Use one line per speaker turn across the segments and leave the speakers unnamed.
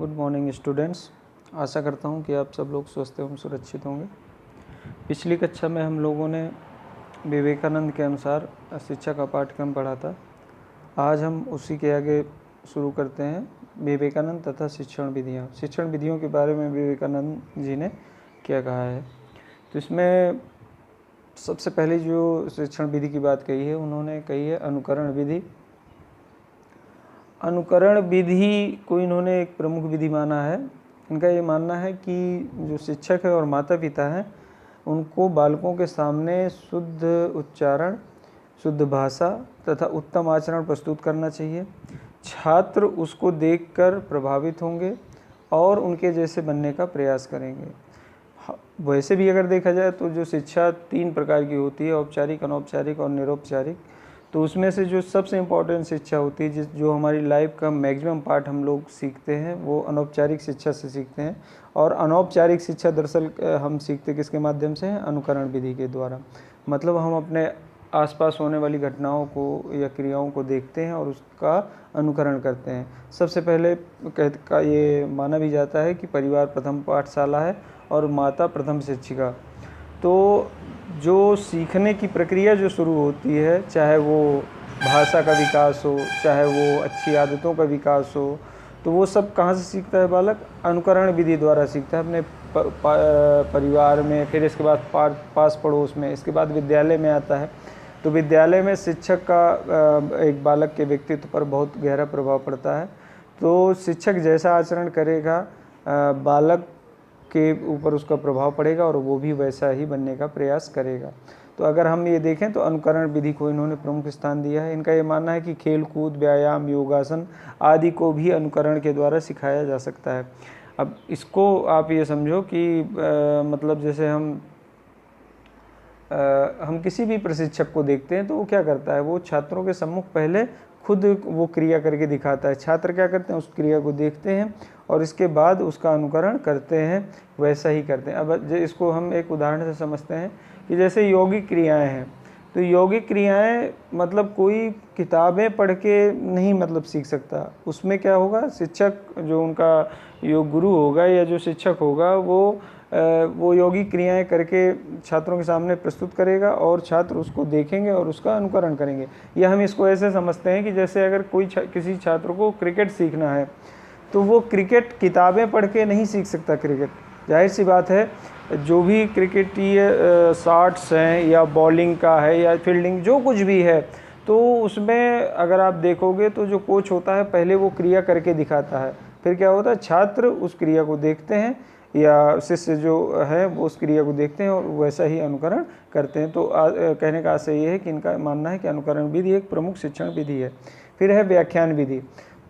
Good morning students. आशा करता हूँ कि आप सब लोग स्वस्थ एवं सुरक्षित होंगे। पिछली कक्षा में हम लोगों ने विवेकानंद के अनुसार शिक्षा का पाठ्यक्रम पढ़ा था। आज हम उसी के आगे शुरू करते हैं, विवेकानंद तथा शिक्षण विधियाँ। शिक्षण विधियों के बारे में विवेकानंद जी ने क्या कहा है, तो इसमें सबसे पहले जो शिक्षण विधि की बात कही है, उन्होंने कही है अनुकरण विधि। अनुकरण विधि को इन्होंने एक प्रमुख विधि माना है। इनका ये मानना है कि जो शिक्षक है और माता पिता हैं, उनको बालकों के सामने शुद्ध उच्चारण, शुद्ध भाषा तथा उत्तम आचरण प्रस्तुत करना चाहिए। छात्र उसको देखकर प्रभावित होंगे और उनके जैसे बनने का प्रयास करेंगे। वैसे भी अगर देखा जाए तो जो शिक्षा 3 प्रकार की होती है, औपचारिक, अनौपचारिक और निरौपचारिक। तो उसमें से जो सबसे इम्पोर्टेंट शिक्षा होती है, जो हमारी लाइफ का मैक्सिमम पार्ट हम लोग सीखते हैं, वो अनौपचारिक शिक्षा से सीखते हैं। और अनौपचारिक शिक्षा दरअसल हम सीखते किसके माध्यम से हैं? अनुकरण विधि के द्वारा। मतलब हम अपने आसपास होने वाली घटनाओं को या क्रियाओं को देखते हैं और उसका अनुकरण करते हैं। सबसे पहले ये माना भी जाता है कि परिवार प्रथम पाठशाला है और माता प्रथम शिक्षिका। तो जो सीखने की प्रक्रिया जो शुरू होती है, चाहे वो भाषा का विकास हो, चाहे वो अच्छी आदतों का विकास हो, तो वो सब कहाँ से सीखता है बालक? अनुकरण विधि द्वारा सीखता है, अपने परिवार में, फिर इसके बाद पास पड़ोस में, इसके बाद विद्यालय में आता है। तो विद्यालय में शिक्षक का एक बालक के व्यक्तित्व पर बहुत गहरा प्रभाव पड़ता है। तो शिक्षक जैसा आचरण करेगा, बालक के ऊपर उसका प्रभाव पड़ेगा और वो भी वैसा ही बनने का प्रयास करेगा। तो अगर हम ये देखें तो अनुकरण विधि को इन्होंने प्रमुख स्थान दिया है। इनका ये मानना है कि खेल कूद, व्यायाम, योगासन आदि को भी अनुकरण के द्वारा सिखाया जा सकता है। अब इसको आप ये समझो कि मतलब जैसे हम किसी भी प्रशिक्षक को देखते हैं तो वो क्या करता है, वो छात्रों के सम्मुख पहले खुद वो क्रिया करके दिखाता है। छात्र क्या करते हैं, उस क्रिया को देखते हैं और इसके बाद उसका अनुकरण करते हैं, वैसा ही करते हैं। अब इसको हम एक उदाहरण से समझते हैं कि जैसे यौगिक क्रियाएं हैं। तो यौगिक क्रियाएं मतलब कोई किताबें पढ़ के नहीं मतलब सीख सकता। उसमें क्या होगा, शिक्षक जो उनका योग गुरु होगा या जो शिक्षक होगा, वो यौगिक क्रियाएं करके छात्रों के सामने प्रस्तुत करेगा और छात्र उसको देखेंगे और उसका अनुकरण करेंगे। या हम इसको ऐसे समझते हैं कि जैसे अगर किसी छात्र को क्रिकेट सीखना है, तो वो क्रिकेट किताबें पढ़ के नहीं सीख सकता। क्रिकेट जाहिर सी बात है, जो भी क्रिकेटीय शॉट्स हैं या बॉलिंग का है या फील्डिंग जो कुछ भी है, तो उसमें अगर आप देखोगे तो जो कोच होता है पहले वो क्रिया करके दिखाता है। फिर क्या होता है, छात्र उस क्रिया को देखते हैं या शिष्य जो है वो उस क्रिया को देखते हैं और वैसा ही अनुकरण करते हैं। तो कहने का आशय ये है कि इनका मानना है कि अनुकरण विधि एक प्रमुख शिक्षण विधि है। फिर है व्याख्यान विधि।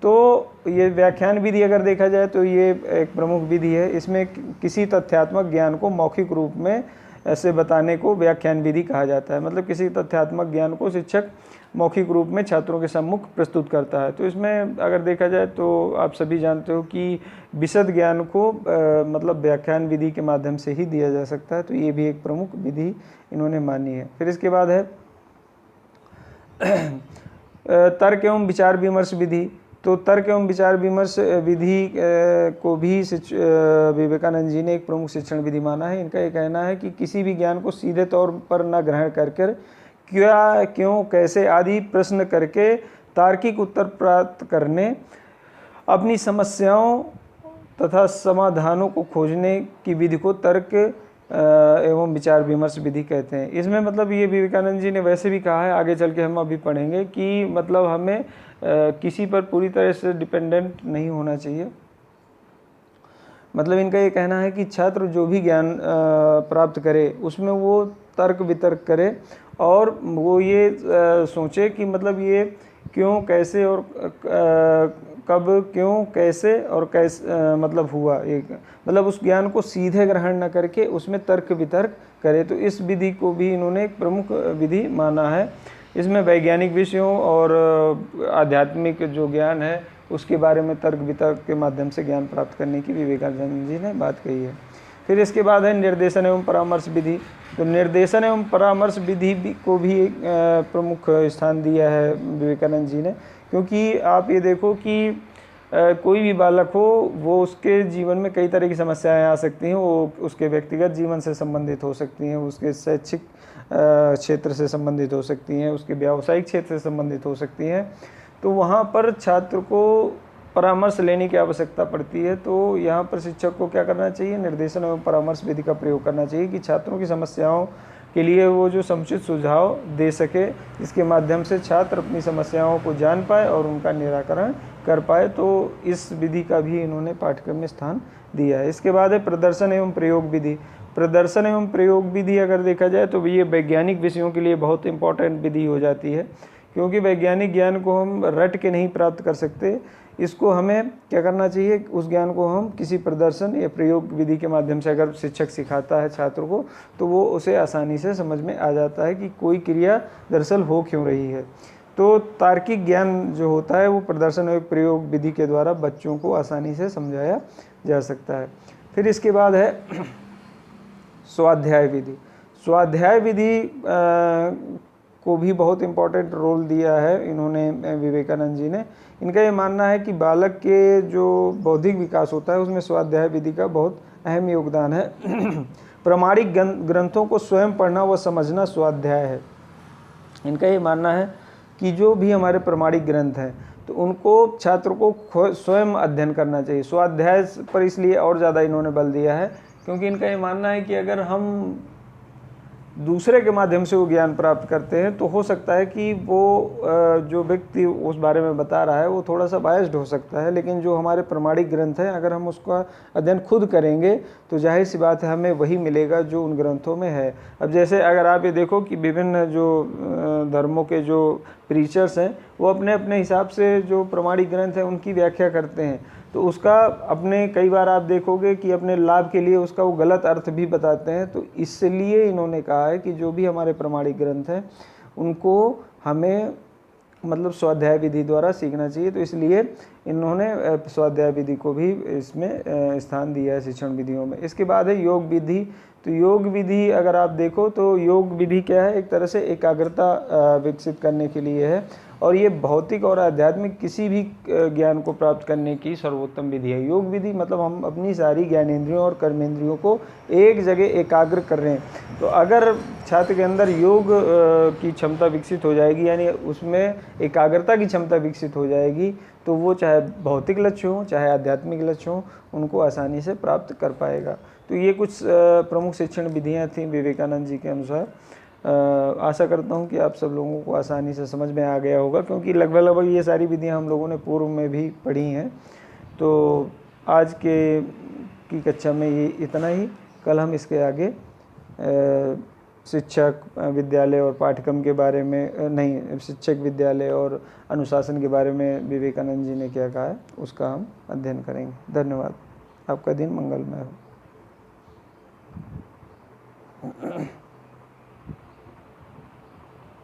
तो ये व्याख्यान विधि अगर देखा जाए तो ये एक प्रमुख विधि है। इसमें किसी तथ्यात्मक ज्ञान को मौखिक रूप में ऐसे बताने को व्याख्यान विधि कहा जाता है। मतलब किसी तथ्यात्मक ज्ञान को शिक्षक मौखिक रूप में छात्रों के सम्मुख प्रस्तुत करता है। तो इसमें अगर देखा जाए तो आप सभी जानते हो कि विशद ज्ञान को मतलब व्याख्यान विधि के माध्यम से ही दिया जा सकता है। तो ये भी एक प्रमुख विधि इन्होंने मानी है। फिर इसके बाद है तर्क एवं विचार विमर्श विधि। तो तर्क एवं विचार विमर्श विधि को भी विवेकानंद जी ने एक प्रमुख शिक्षण विधि माना है। इनका ये कहना है कि किसी भी ज्ञान को सीधे तौर पर न ग्रहण कर क्या, क्यों, कैसे आदि प्रश्न करके तार्किक उत्तर प्राप्त करने, अपनी समस्याओं तथा समाधानों को खोजने की विधि को तर्क एवं विचार विमर्श विधि कहते हैं। इसमें मतलब ये विवेकानंद जी ने वैसे भी कहा है, आगे चल के हम अभी पढ़ेंगे, कि मतलब हमें किसी पर पूरी तरह से डिपेंडेंट नहीं होना चाहिए। मतलब इनका ये कहना है कि छात्र जो भी ज्ञान प्राप्त करे उसमें वो तर्क वितर्क करे और वो ये सोचे कि मतलब ये क्यों, कैसे और कब, क्यों, कैसे और कैसे मतलब हुआ। एक मतलब उस ज्ञान को सीधे ग्रहण न करके उसमें तर्क वितर्क करे। तो इस विधि को भी इन्होंने एक प्रमुख विधि माना है। इसमें वैज्ञानिक विषयों और आध्यात्मिक जो ज्ञान है उसके बारे में तर्क वितर्क के माध्यम से ज्ञान प्राप्त करने की विवेकानंद जी ने बात कही है। फिर इसके बाद है निर्देशन एवं परामर्श विधि। तो निर्देशन एवं परामर्श विधि को भी एक प्रमुख स्थान दिया है विवेकानंद जी ने, क्योंकि आप ये देखो कि कोई भी बालक हो वो उसके जीवन में कई तरह की समस्याएं आ सकती हैं। वो उसके व्यक्तिगत जीवन से संबंधित हो सकती हैं, उसके शैक्षिक क्षेत्र से संबंधित हो सकती हैं, उसके व्यावसायिक क्षेत्र से संबंधित हो सकती हैं। तो वहाँ पर छात्र को परामर्श लेने की आवश्यकता पड़ती है। तो यहाँ पर शिक्षक को क्या करना चाहिए, निर्देशन एवं परामर्श विधि का प्रयोग करना चाहिए कि छात्रों की समस्याओं के लिए वो जो समुचित सुझाव दे सके, इसके माध्यम से छात्र अपनी समस्याओं को जान पाए और उनका निराकरण कर पाए। तो इस विधि का भी इन्होंने पाठ्यक्रम में स्थान दिया है। इसके बाद है प्रदर्शन एवं प्रयोग विधि। प्रदर्शन एवं प्रयोग विधि अगर देखा जाए तो ये वैज्ञानिक विषयों के लिए बहुत इंपॉर्टेंट विधि हो जाती है, क्योंकि वैज्ञानिक ज्ञान को हम रट के नहीं प्राप्त कर सकते। इसको हमें क्या करना चाहिए, उस ज्ञान को हम किसी प्रदर्शन या प्रयोग विधि के माध्यम से अगर शिक्षक सिखाता है छात्र को, तो वो उसे आसानी से समझ में आ जाता है कि कोई क्रिया दरअसल हो क्यों रही है। तो तार्किक ज्ञान जो होता है वो प्रदर्शन और प्रयोग विधि के द्वारा बच्चों को आसानी से समझाया जा सकता है। फिर इसके बाद है स्वाध्याय विधि। स्वाध्याय विधि को भी बहुत इम्पोर्टेंट रोल दिया है इन्होंने, विवेकानंद जी ने। इनका ये मानना है कि बालक के जो बौद्धिक विकास होता है उसमें स्वाध्याय विधि का बहुत अहम योगदान है। प्रामाणिक ग्रंथों को स्वयं पढ़ना व समझना स्वाध्याय है। इनका ये मानना है कि जो भी हमारे प्रामाणिक ग्रंथ हैं तो उनको छात्र को स्वयं अध्ययन करना चाहिए। स्वाध्याय पर इसलिए और ज़्यादा इन्होंने बल दिया है क्योंकि इनका ये मानना है कि अगर हम दूसरे के माध्यम से वो ज्ञान प्राप्त करते हैं तो हो सकता है कि वो जो व्यक्ति उस बारे में बता रहा है वो थोड़ा सा बायस्ड हो सकता है, लेकिन जो हमारे प्रामाणिक ग्रंथ हैं अगर हम उसका अध्ययन खुद करेंगे तो जाहिर सी बात है हमें वही मिलेगा जो उन ग्रंथों में है। अब जैसे अगर आप ये देखो कि विभिन्न जो धर्मों के जो प्रीचर्स हैं वो अपने अपने हिसाब से जो प्रामाणिक ग्रंथ हैं उनकी व्याख्या करते हैं, तो उसका अपने कई बार आप देखोगे कि अपने लाभ के लिए उसका वो गलत अर्थ भी बताते हैं। तो इसलिए इन्होंने कहा है कि जो भी हमारे प्रामाणिक ग्रंथ हैं उनको हमें मतलब स्वाध्याय विधि द्वारा सीखना चाहिए। तो इसलिए इन्होंने स्वाध्याय विधि को भी इसमें स्थान दिया है शिक्षण विधियों में। इसके बाद है योग विधि। तो योग विधि अगर आप देखो तो योग विधि क्या है, एक तरह से एकाग्रता विकसित करने के लिए है और ये भौतिक और आध्यात्मिक किसी भी ज्ञान को प्राप्त करने की सर्वोत्तम विधि है। योग विधि मतलब हम अपनी सारी ज्ञानेंद्रियों और कर्मेंद्रियों को एक जगह एकाग्र कर रहे हैं। तो अगर छात्र के अंदर योग की क्षमता विकसित हो जाएगी, यानी उसमें एकाग्रता की क्षमता विकसित हो जाएगी, तो वो चाहे भौतिक लक्ष्य हो चाहे आध्यात्मिक लक्ष्य हो उनको आसानी से प्राप्त कर पाएगा। तो ये कुछ प्रमुख शिक्षण विधियाँ थीं विवेकानंद जी के अनुसार। आशा करता हूँ कि आप सब लोगों को आसानी से समझ में आ गया होगा, क्योंकि लगभग ये सारी विधियाँ हम लोगों ने पूर्व में भी पढ़ी हैं। तो आज की कक्षा में ये इतना ही। कल हम इसके आगे शिक्षक विद्यालय और पाठ्यक्रम के बारे में नहीं, शिक्षक विद्यालय और अनुशासन के बारे में विवेकानंद जी ने क्या कहा है उसका हम अध्ययन करेंगे। धन्यवाद। आपका दिन मंगलमय हो।